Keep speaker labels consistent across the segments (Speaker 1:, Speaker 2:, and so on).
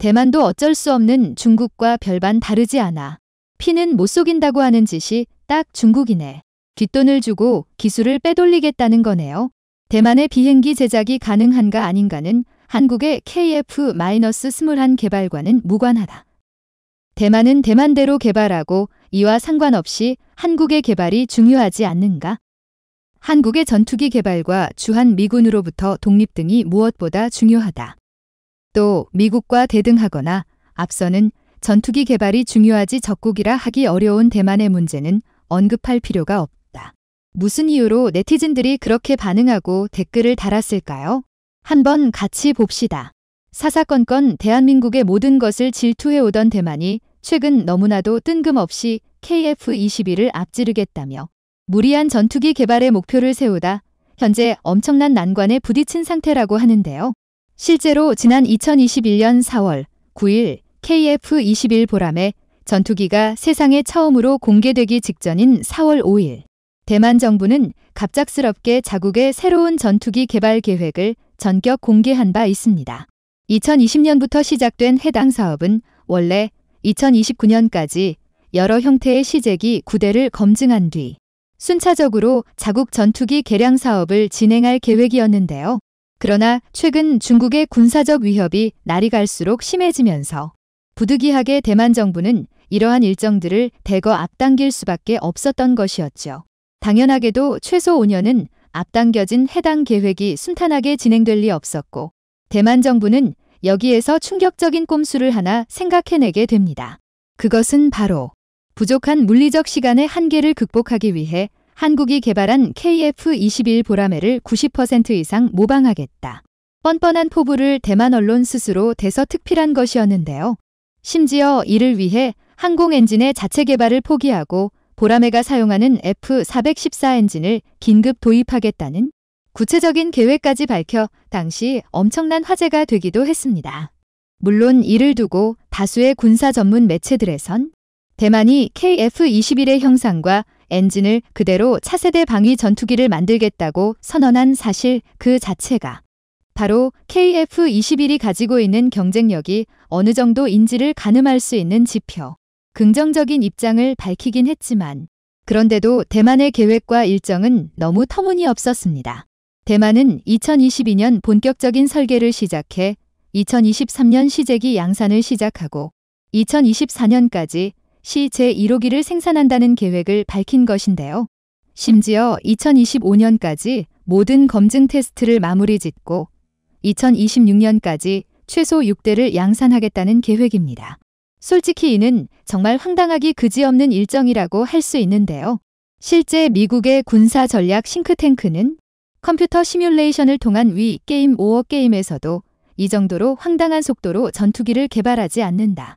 Speaker 1: 대만도 어쩔 수 없는 중국과 별반 다르지 않아. 피는 못 속인다고 하는 짓이 딱 중국이네. 뒷돈을 주고 기술을 빼돌리겠다는 거네요. 대만의 비행기 제작이 가능한가 아닌가는 한국의 KF-21 개발과는 무관하다. 대만은 대만대로 개발하고 이와 상관없이 한국의 개발이 중요하지 않는가? 한국의 전투기 개발과 주한미군으로부터 독립 등이 무엇보다 중요하다. 또 미국과 대등하거나 앞서는 전투기 개발이 중요하지 적국이라 하기 어려운 대만의 문제는 언급할 필요가 없다. 무슨 이유로 네티즌들이 그렇게 반응하고 댓글을 달았을까요? 한번 같이 봅시다. 사사건건 대한민국의 모든 것을 질투해오던 대만이 최근 너무나도 뜬금없이 KF-21을 앞지르겠다며 무리한 전투기 개발의 목표를 세우다 현재 엄청난 난관에 부딪힌 상태라고 하는데요. 실제로 지난 2021년 4월 9일 KF-21 보람의 전투기가 세상에 처음으로 공개되기 직전인 4월 5일 대만 정부는 갑작스럽게 자국의 새로운 전투기 개발 계획을 전격 공개한 바 있습니다. 2020년부터 시작된 해당 사업은 원래 2029년까지 여러 형태의 시제기 9대를 검증한 뒤 순차적으로 자국 전투기 개량 사업을 진행할 계획이었는데요. 그러나 최근 중국의 군사적 위협이 날이 갈수록 심해지면서 부득이하게 대만 정부는 이러한 일정들을 대거 앞당길 수밖에 없었던 것이었죠. 당연하게도 최소 5년은 앞당겨진 해당 계획이 순탄하게 진행될 리 없었고 대만 정부는 여기에서 충격적인 꼼수를 하나 생각해내게 됩니다. 그것은 바로 부족한 물리적 시간의 한계를 극복하기 위해 한국이 개발한 KF-21 보라매를 90% 이상 모방하겠다. 뻔뻔한 포부를 대만 언론 스스로 대서특필한 것이었는데요. 심지어 이를 위해 항공 엔진의 자체 개발을 포기하고 보라매가 사용하는 F414 엔진을 긴급 도입하겠다는 구체적인 계획까지 밝혀 당시 엄청난 화제가 되기도 했습니다. 물론 이를 두고 다수의 군사 전문 매체들에선 대만이 KF-21의 형상과 엔진을 그대로 차세대 방위 전투기를 만들겠다고 선언한 사실 그 자체가 바로 KF-21이 가지고 있는 경쟁력이 어느 정도인지를 가늠할 수 있는 지표, 긍정적인 입장을 밝히긴 했지만 그런데도 대만의 계획과 일정은 너무 터무니없었습니다. 대만은 2022년 본격적인 설계를 시작해 2023년 시제기 양산을 시작하고 2024년까지 시 제1호기를 생산한다는 계획을 밝힌 것인데요. 심지어 2025년까지 모든 검증 테스트를 마무리 짓고 2026년까지 최소 6대를 양산하겠다는 계획입니다. 솔직히 이는 정말 황당하기 그지없는 일정이라고 할 수 있는데요. 실제 미국의 군사 전략 싱크탱크는 컴퓨터 시뮬레이션을 통한 위 게임 오어 게임에서도 이 정도로 황당한 속도로 전투기를 개발하지 않는다.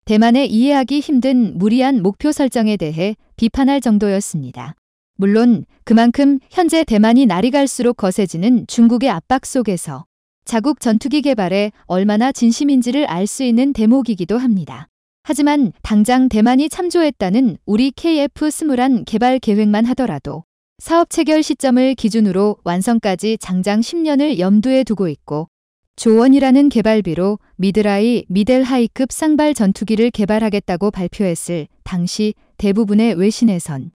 Speaker 1: 대만의 이해하기 힘든 무리한 목표 설정에 대해 비판할 정도였습니다. 물론 그만큼 현재 대만이 날이 갈수록 거세지는 중국의 압박 속에서 자국 전투기 개발에 얼마나 진심인지를 알 수 있는 대목이기도 합니다. 하지만 당장 대만이 참조했다는 우리 KF-21 개발 계획만 하더라도 사업 체결 시점을 기준으로 완성까지 장장 10년을 염두에 두고 있고 조원이라는 개발비로 미드라이 미델하이급 쌍발 전투기를 개발하겠다고 발표했을 당시 대부분의 외신에선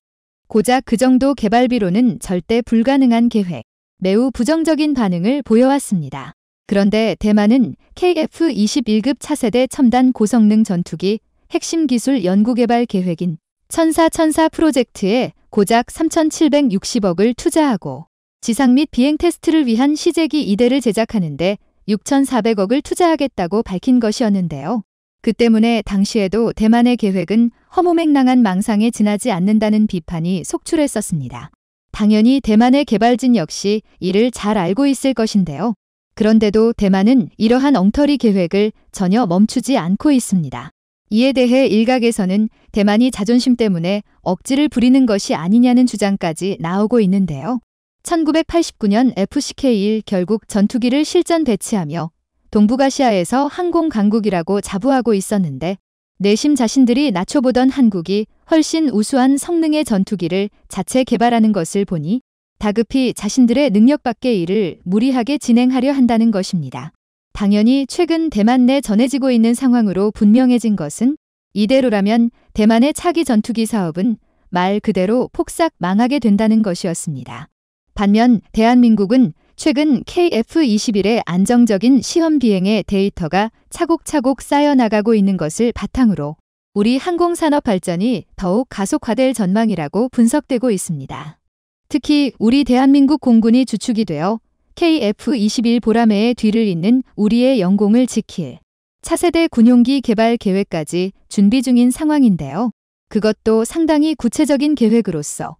Speaker 1: 고작 그 정도 개발비로는 절대 불가능한 계획, 매우 부정적인 반응을 보여왔습니다. 그런데 대만은 KF-21급 차세대 첨단 고성능 전투기 핵심 기술 연구개발 계획인 천사 프로젝트에 고작 3,760억을 투자하고 지상 및 비행 테스트를 위한 시제기 2대를 제작하는데 6,400억을 투자하겠다고 밝힌 것이었는데요. 그 때문에 당시에도 대만의 계획은 허무맹랑한 망상에 지나지 않는다는 비판이 속출했었습니다. 당연히 대만의 개발진 역시 이를 잘 알고 있을 것인데요. 그런데도 대만은 이러한 엉터리 계획을 전혀 멈추지 않고 있습니다. 이에 대해 일각에서는 대만이 자존심 때문에 억지를 부리는 것이 아니냐는 주장까지 나오고 있는데요. 1989년 FCK-1 결국 전투기를 실전 배치하며 동북아시아에서 항공 강국이라고 자부하고 있었는데 내심 자신들이 낮춰보던 한국이 훨씬 우수한 성능의 전투기를 자체 개발하는 것을 보니 다급히 자신들의 능력 밖의 일을 무리하게 진행하려 한다는 것입니다. 당연히 최근 대만 내 전해지고 있는 상황으로 분명해진 것은 이대로라면 대만의 차기 전투기 사업은 말 그대로 폭삭 망하게 된다는 것이었습니다. 반면 대한민국은 최근 KF-21의 안정적인 시험 비행의 데이터가 차곡차곡 쌓여나가고 있는 것을 바탕으로 우리 항공산업 발전이 더욱 가속화될 전망이라고 분석되고 있습니다. 특히 우리 대한민국 공군이 주축이 되어 KF-21 보라매의 뒤를 잇는 우리의 영공을 지킬 차세대 군용기 개발 계획까지 준비 중인 상황인데요. 그것도 상당히 구체적인 계획으로서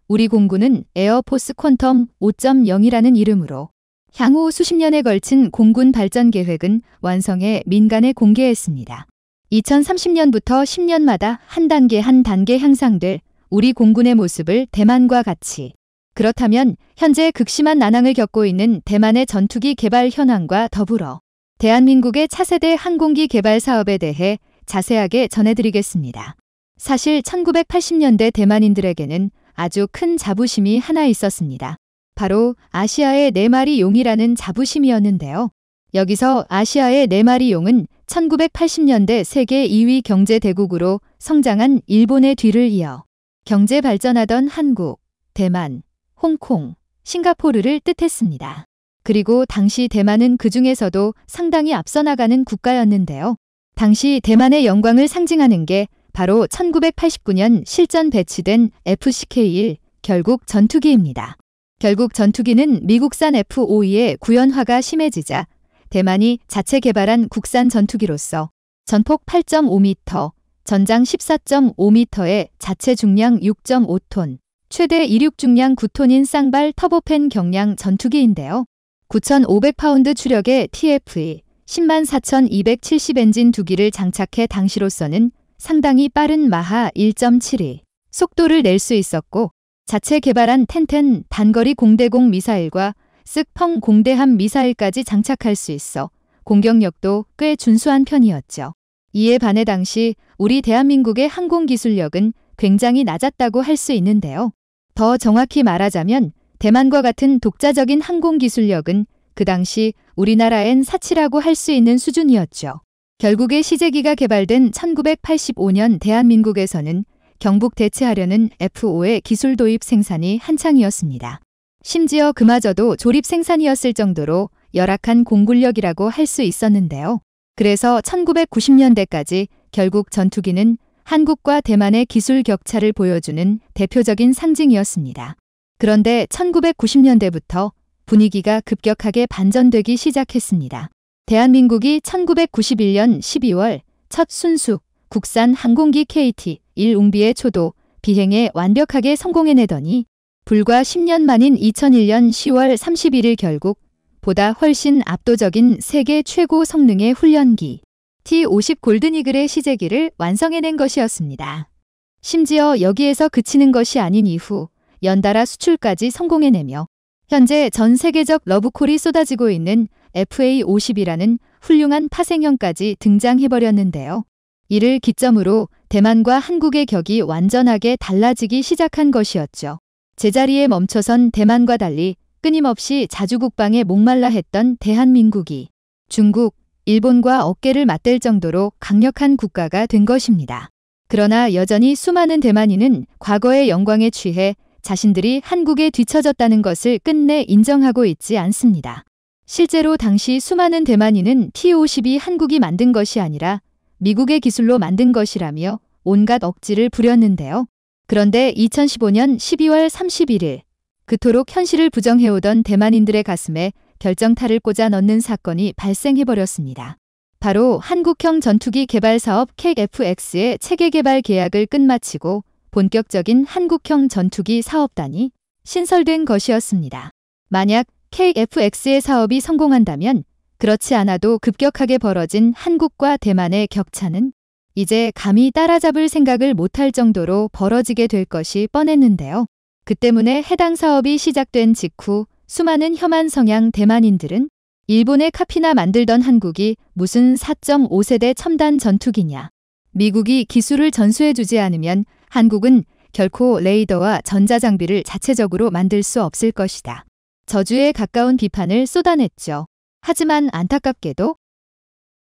Speaker 1: 우리 공군은 에어포스 퀀텀 5.0이라는 이름으로 향후 수십 년에 걸친 공군 발전 계획은 완성해 민간에 공개했습니다. 2030년부터 10년마다 한 단계 향상될 우리 공군의 모습을 대만과 같이, 그렇다면 현재 극심한 난항을 겪고 있는 대만의 전투기 개발 현황과 더불어 대한민국의 차세대 항공기 개발 사업에 대해 자세하게 전해드리겠습니다. 사실 1980년대 대만인들에게는 아주 큰 자부심이 하나 있었습니다. 바로 아시아의 4마리 용이라는 자부심이었는데요. 여기서 아시아의 4마리 용은 1980년대 세계 2위 경제 대국으로 성장한 일본의 뒤를 이어 경제 발전하던 한국, 대만, 홍콩, 싱가포르를 뜻했습니다. 그리고 당시 대만은 그 중에서도 상당히 앞서 나가는 국가였는데요. 당시 대만의 영광을 상징하는 게 바로 1989년 실전 배치된 FCK-1 결국 전투기입니다. 결국 전투기는 미국산 F-52의 구연화가 심해지자 대만이 자체 개발한 국산 전투기로서 전폭 8.5m, 전장 14.5m의 자체 중량 6.5톤, 최대 이륙 중량 9톤인 쌍발 터보팬 경량 전투기인데요. 9,500파운드 추력의 TFE 104,270 엔진 2기를 장착해 당시로서는 상당히 빠른 마하 1.72 속도를 낼 수 있었고, 자체 개발한 텐텐 단거리 공대공 미사일과 쓱펑 공대함 미사일까지 장착할 수 있어 공격력도 꽤 준수한 편이었죠. 이에 반해 당시 우리 대한민국의 항공기술력은 굉장히 낮았다고 할 수 있는데요. 더 정확히 말하자면 대만과 같은 독자적인 항공기술력은 그 당시 우리나라엔 사치라고 할 수 있는 수준이었죠. 결국에 시제기가 개발된 1985년 대한민국에서는 경북 대체하려는 F5의 기술 도입 생산이 한창이었습니다. 심지어 그마저도 조립 생산이었을 정도로 열악한 공군력이라고 할 수 있었는데요. 그래서 1990년대까지 결국 전투기는 한국과 대만의 기술 격차를 보여주는 대표적인 상징이었습니다. 그런데 1990년대부터 분위기가 급격하게 반전되기 시작했습니다. 대한민국이 1991년 12월 첫 순수 국산 항공기 KT-1 웅비의 초도 비행에 완벽하게 성공해내더니 불과 10년 만인 2001년 10월 31일 결국 보다 훨씬 압도적인 세계 최고 성능의 훈련기 T-50 골든이글의 시제기를 완성해낸 것이었습니다. 심지어 여기에서 그치는 것이 아닌 이후 연달아 수출까지 성공해내며 현재 전 세계적 러브콜이 쏟아지고 있는 FA-50이라는 훌륭한 파생형까지 등장해버렸는데요. 이를 기점으로 대만과 한국의 격이 완전하게 달라지기 시작한 것이었죠. 제자리에 멈춰선 대만과 달리 끊임없이 자주국방에 목말라 했던 대한민국이 중국, 일본과 어깨를 맞댈 정도로 강력한 국가가 된 것입니다. 그러나 여전히 수많은 대만인은 과거의 영광에 취해 자신들이 한국에 뒤처졌다는 것을 끝내 인정하고 있지 않습니다. 실제로 당시 수많은 대만인은 T-50이 한국이 만든 것이 아니라 미국의 기술로 만든 것이라며 온갖 억지를 부렸는데요. 그런데 2015년 12월 31일 그토록 현실을 부정해오던 대만인들의 가슴에 결정타를 꽂아 넣는 사건이 발생해버렸습니다. 바로 한국형 전투기 개발 사업 KF-X의 체계 개발 계약을 끝마치고 본격적인 한국형 전투기 사업단이 신설된 것이었습니다. 만약 KF-X의 사업이 성공한다면 그렇지 않아도 급격하게 벌어진 한국과 대만의 격차는 이제 감히 따라잡을 생각을 못할 정도로 벌어지게 될 것이 뻔했는데요. 그 때문에 해당 사업이 시작된 직후 수많은 혐한 성향 대만인들은 일본의 카피나 만들던 한국이 무슨 4.5세대 첨단 전투기냐. 미국이 기술을 전수해주지 않으면 한국은 결코 레이더와 전자장비를 자체적으로 만들 수 없을 것이다. 저주에 가까운 비판을 쏟아냈죠. 하지만 안타깝게도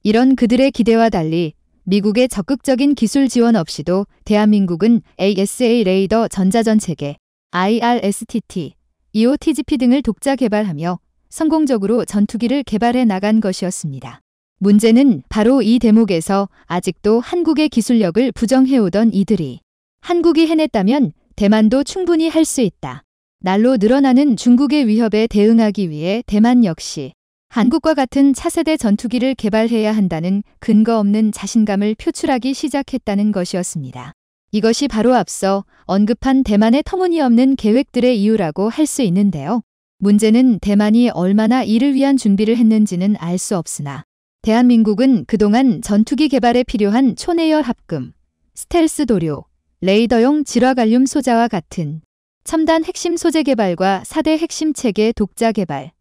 Speaker 1: 이런 그들의 기대와 달리 미국의 적극적인 기술 지원 없이도 대한민국은 ASA 레이더 전자전 체계, IRSTT, EOTGP 등을 독자 개발하며 성공적으로 전투기를 개발해 나간 것이었습니다. 문제는 바로 이 대목에서 아직도 한국의 기술력을 부정해오던 이들이 한국이 해냈다면 대만도 충분히 할 수 있다. 날로 늘어나는 중국의 위협에 대응하기 위해 대만 역시 한국과 같은 차세대 전투기를 개발해야 한다는 근거 없는 자신감을 표출하기 시작했다는 것이었습니다. 이것이 바로 앞서 언급한 대만의 터무니없는 계획들의 이유라고 할 수 있는데요. 문제는 대만이 얼마나 이를 위한 준비를 했는지는 알 수 없으나 대한민국은 그동안 전투기 개발에 필요한 초내열 합금, 스텔스 도료, 레이더용 질화갈륨 소자와 같은 첨단 핵심 소재 개발과 4대 핵심 체계 독자 개발,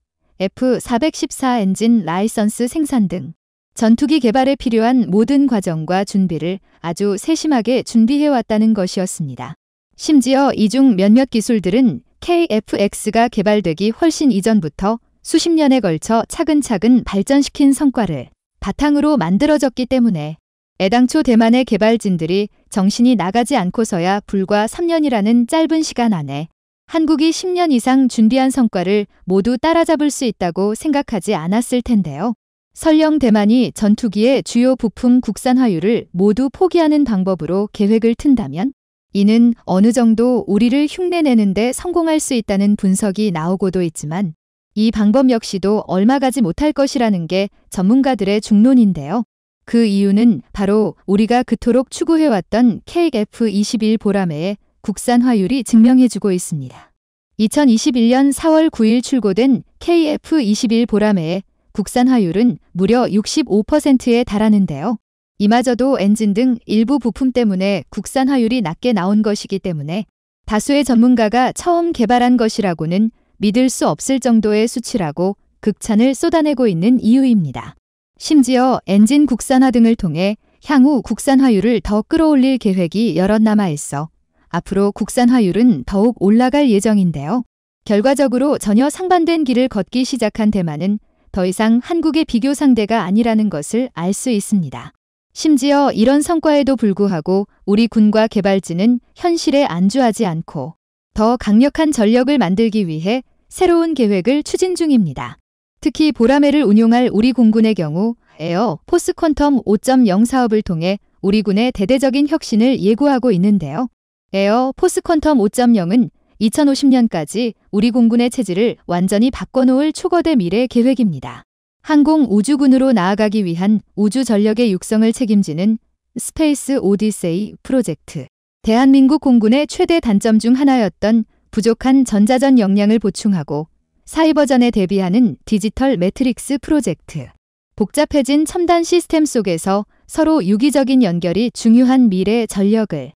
Speaker 1: F-414 엔진 라이선스 생산 등 전투기 개발에 필요한 모든 과정과 준비를 아주 세심하게 준비해왔다는 것이었습니다. 심지어 이 중 몇몇 기술들은 KF-X가 개발되기 훨씬 이전부터 수십 년에 걸쳐 차근차근 발전시킨 성과를 바탕으로 만들어졌기 때문에 애당초 대만의 개발진들이 정신이 나가지 않고서야 불과 3년이라는 짧은 시간 안에 한국이 10년 이상 준비한 성과를 모두 따라잡을 수 있다고 생각하지 않았을 텐데요. 설령 대만이 전투기의 주요 부품 국산화율을 모두 포기하는 방법으로 계획을 튼다면 이는 어느 정도 우리를 흉내내는 데 성공할 수 있다는 분석이 나오고도 있지만 이 방법 역시도 얼마 가지 못할 것이라는 게 전문가들의 중론인데요. 그 이유는 바로 우리가 그토록 추구해왔던 KF-21 보라매의 국산화율이 증명해주고 있습니다. 2021년 4월 9일 출고된 KF-21 보라매의 국산화율은 무려 65%에 달하는데요. 이마저도 엔진 등 일부 부품 때문에 국산화율이 낮게 나온 것이기 때문에 다수의 전문가가 처음 개발한 것이라고는 믿을 수 없을 정도의 수치라고 극찬을 쏟아내고 있는 이유입니다. 심지어 엔진 국산화 등을 통해 향후 국산화율을 더 끌어올릴 계획이 여럿 남아 있어 앞으로 국산화율은 더욱 올라갈 예정인데요. 결과적으로 전혀 상반된 길을 걷기 시작한 대만은 더 이상 한국의 비교 상대가 아니라는 것을 알 수 있습니다. 심지어 이런 성과에도 불구하고 우리 군과 개발진은 현실에 안주하지 않고 더 강력한 전력을 만들기 위해 새로운 계획을 추진 중입니다. 특히 보라매를 운용할 우리 공군의 경우 에어 포스 퀀텀 5.0 사업을 통해 우리 군의 대대적인 혁신을 예고하고 있는데요. 에어 포스 퀀텀 5.0은 2050년까지 우리 공군의 체질을 완전히 바꿔놓을 초거대 미래 계획입니다. 항공우주군으로 나아가기 위한 우주 전력의 육성을 책임지는 스페이스 오디세이 프로젝트. 대한민국 공군의 최대 단점 중 하나였던 부족한 전자전 역량을 보충하고 사이버전에 대비하는 디지털 매트릭스 프로젝트. 복잡해진 첨단 시스템 속에서 서로 유기적인 연결이 중요한 미래 전력을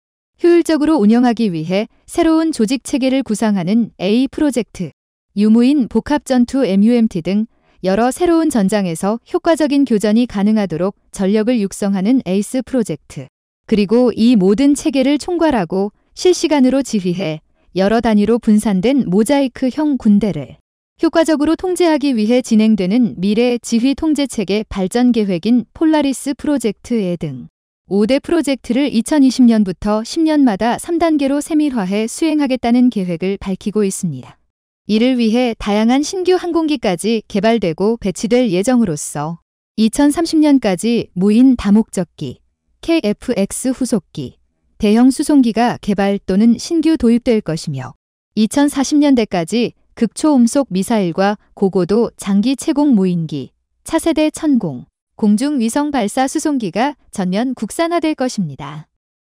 Speaker 1: 효율적으로 운영하기 위해 새로운 조직 체계를 구상하는 A 프로젝트. 유무인 복합전투 MUMT 등 여러 새로운 전장에서 효과적인 교전이 가능하도록 전력을 육성하는 에이스 프로젝트. 그리고 이 모든 체계를 총괄하고 실시간으로 지휘해 여러 단위로 분산된 모자이크형 군대를 효과적으로 통제하기 위해 진행되는 미래 지휘 통제 체계 발전 계획인 폴라리스 프로젝트에 등 5대 프로젝트를 2020년부터 10년마다 3단계로 세밀화해 수행하겠다는 계획을 밝히고 있습니다. 이를 위해 다양한 신규 항공기까지 개발되고 배치될 예정으로서 2030년까지 무인 다목적기, KF-X 후속기, 대형 수송기가 개발 또는 신규 도입될 것이며 2040년대까지 극초음속 미사일과 고고도 장기 채공 무인기, 차세대 천공, 공중위성 발사 수송기가 전면 국산화될 것입니다.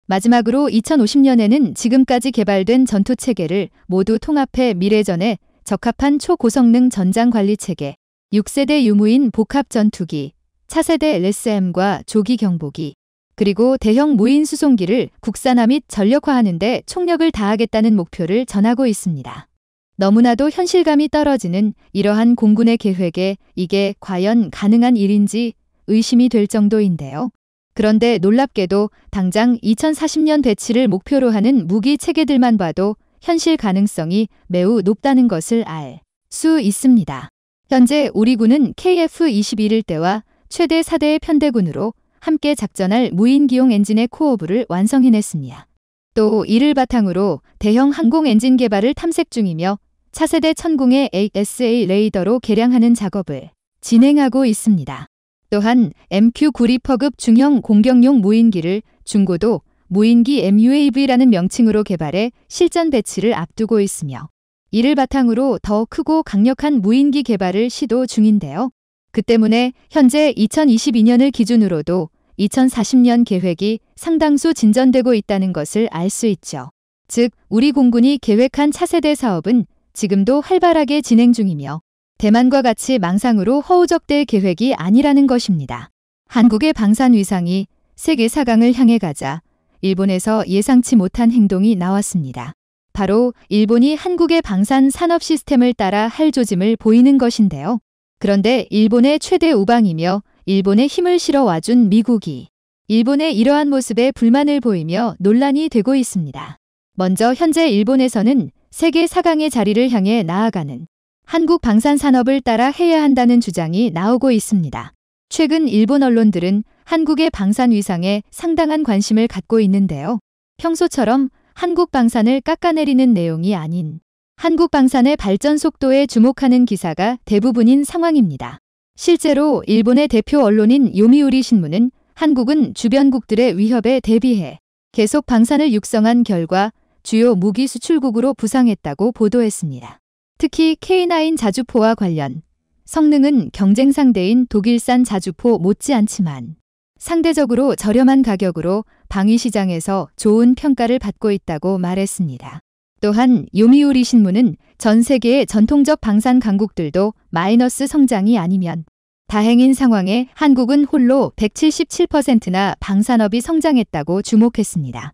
Speaker 1: 마지막으로 2050년에는 지금까지 개발된 전투체계를 모두 통합해 미래전에 적합한 초고성능 전장관리체계, 6세대 유무인 복합전투기, 차세대 LSM과 조기경보기, 그리고 대형 무인 수송기를 국산화 및 전력화하는 데 총력을 다하겠다는 목표를 전하고 있습니다. 너무나도 현실감이 떨어지는 이러한 공군의 계획에 이게 과연 가능한 일인지 의심이 될 정도인데요. 그런데 놀랍게도 당장 2040년 배치를 목표로 하는 무기 체계들만 봐도 현실 가능성이 매우 높다는 것을 알 수 있습니다. 현재 우리 군은 KF-21일대와 최대 4대의 편대군으로 함께 작전할 무인기용 엔진의 코어부를 완성해냈습니다. 또 이를 바탕으로 대형 항공 엔진 개발을 탐색 중이며 차세대 천공의 ASA 레이더로 개량하는 작업을 진행하고 있습니다. 또한 MQ-9 리퍼급 중형 공격용 무인기를 중고도 무인기 MUAV라는 명칭으로 개발해 실전 배치를 앞두고 있으며 이를 바탕으로 더 크고 강력한 무인기 개발을 시도 중인데요. 그 때문에 현재 2022년을 기준으로도 2040년 계획이 상당수 진전되고 있다는 것을 알 수 있죠. 즉, 우리 공군이 계획한 차세대 사업은 지금도 활발하게 진행 중이며 대만과 같이 망상으로 허우적될 계획이 아니라는 것입니다. 한국의 방산 위상이 세계 4강을 향해 가자 일본에서 예상치 못한 행동이 나왔습니다. 바로 일본이 한국의 방산 산업 시스템을 따라 할 조짐을 보이는 것인데요. 그런데 일본의 최대 우방이며 일본에 힘을 실어 와준 미국이 일본의 이러한 모습에 불만을 보이며 논란이 되고 있습니다. 먼저 현재 일본에서는 세계 4강의 자리를 향해 나아가는 한국 방산 산업을 따라 해야 한다는 주장이 나오고 있습니다. 최근 일본 언론들은 한국의 방산 위상에 상당한 관심을 갖고 있는데요. 평소처럼 한국 방산을 깎아내리는 내용이 아닌 한국 방산의 발전 속도에 주목하는 기사가 대부분인 상황입니다. 실제로 일본의 대표 언론인 요미우리 신문은 한국은 주변국들의 위협에 대비해 계속 방산을 육성한 결과 주요 무기 수출국으로 부상했다고 보도했습니다. 특히 K9 자주포와 관련 성능은 경쟁 상대인 독일산 자주포 못지않지만 상대적으로 저렴한 가격으로 방위 시장에서 좋은 평가를 받고 있다고 말했습니다. 또한 요미우리 신문은 전 세계의 전통적 방산 강국들도 마이너스 성장이 아니면 다행인 상황에 한국은 홀로 177%나 방산업이 성장했다고 주목했습니다.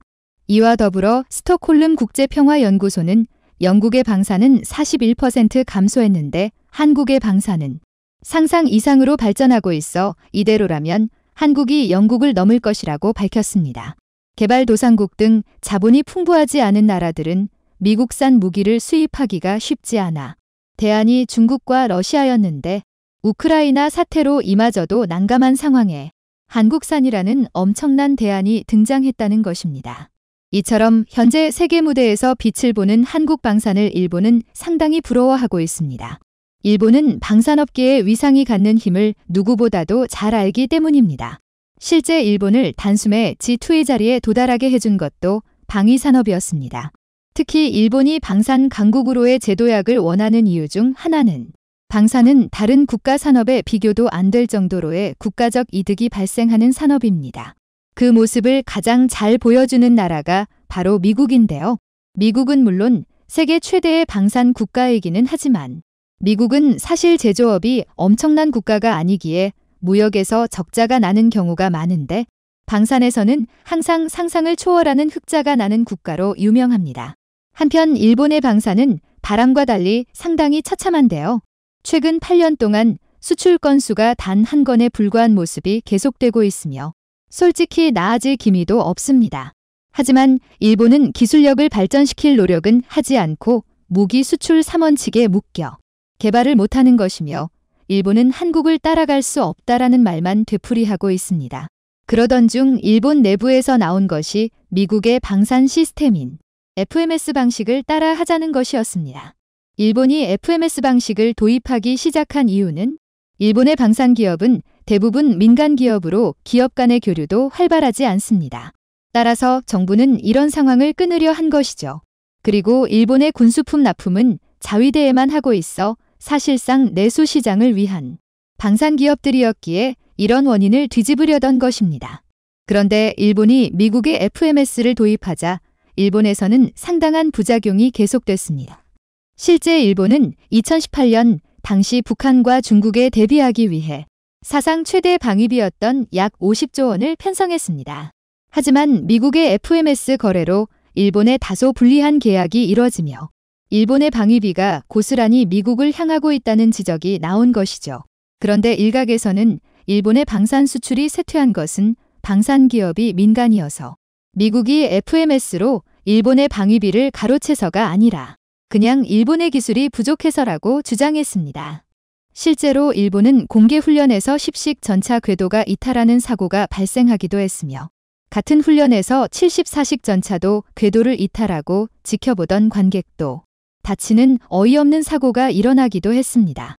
Speaker 1: 이와 더불어 스톡홀름 국제평화연구소는 영국의 방산은 41% 감소했는데 한국의 방산은 상상 이상으로 발전하고 있어 이대로라면 한국이 영국을 넘을 것이라고 밝혔습니다. 개발도상국 등 자본이 풍부하지 않은 나라들은 미국산 무기를 수입하기가 쉽지 않아 대안이 중국과 러시아였는데 우크라이나 사태로 이마저도 난감한 상황에 한국산이라는 엄청난 대안이 등장했다는 것입니다. 이처럼 현재 세계 무대에서 빛을 보는 한국 방산을 일본은 상당히 부러워하고 있습니다. 일본은 방산업계의 위상이 갖는 힘을 누구보다도 잘 알기 때문입니다. 실제 일본을 단숨에 G2의 자리에 도달하게 해준 것도 방위산업이었습니다. 특히 일본이 방산 강국으로의 제도약을 원하는 이유 중 하나는 방산은 다른 국가 산업에 비교도 안 될 정도로의 국가적 이득이 발생하는 산업입니다. 그 모습을 가장 잘 보여주는 나라가 바로 미국인데요. 미국은 물론 세계 최대의 방산 국가이기는 하지만 미국은 사실 제조업이 엄청난 국가가 아니기에 무역에서 적자가 나는 경우가 많은데 방산에서는 항상 상상을 초월하는 흑자가 나는 국가로 유명합니다. 한편 일본의 방산은 바람과 달리 상당히 처참한데요. 최근 8년 동안 수출 건수가 단 한 건에 불과한 모습이 계속되고 있으며 솔직히 나아질 기미도 없습니다. 하지만 일본은 기술력을 발전시킬 노력은 하지 않고 무기 수출 3원칙에 묶여 개발을 못하는 것이며 일본은 한국을 따라갈 수 없다라는 말만 되풀이하고 있습니다. 그러던 중 일본 내부에서 나온 것이 미국의 방산 시스템인 FMS 방식을 따라 하자는 것이었습니다. 일본이 FMS 방식을 도입하기 시작한 이유는 일본의 방산 기업은 대부분 민간 기업으로 기업 간의 교류도 활발하지 않습니다. 따라서 정부는 이런 상황을 끊으려 한 것이죠. 그리고 일본의 군수품 납품은 자위대에만 하고 있어 사실상 내수 시장을 위한 방산 기업들이었기에 이런 원인을 뒤집으려던 것입니다. 그런데 일본이 미국의 FMS를 도입하자 일본에서는 상당한 부작용이 계속됐습니다. 실제 일본은 2018년 당시 북한과 중국에 대비하기 위해 사상 최대 방위비였던 약 50조 원을 편성했습니다. 하지만 미국의 FMS 거래로 일본에 다소 불리한 계약이 이뤄지며 일본의 방위비가 고스란히 미국을 향하고 있다는 지적이 나온 것이죠. 그런데 일각에서는 일본의 방산 수출이 쇠퇴한 것은 방산 기업이 민간이어서 미국이 FMS로 일본의 방위비를 가로채서가 아니라 그냥 일본의 기술이 부족해서라고 주장했습니다. 실제로 일본은 공개 훈련에서 10식 전차 궤도가 이탈하는 사고가 발생하기도 했으며 같은 훈련에서 74식 전차도 궤도를 이탈하고 지켜보던 관객도 다치는 어이없는 사고가 일어나기도 했습니다.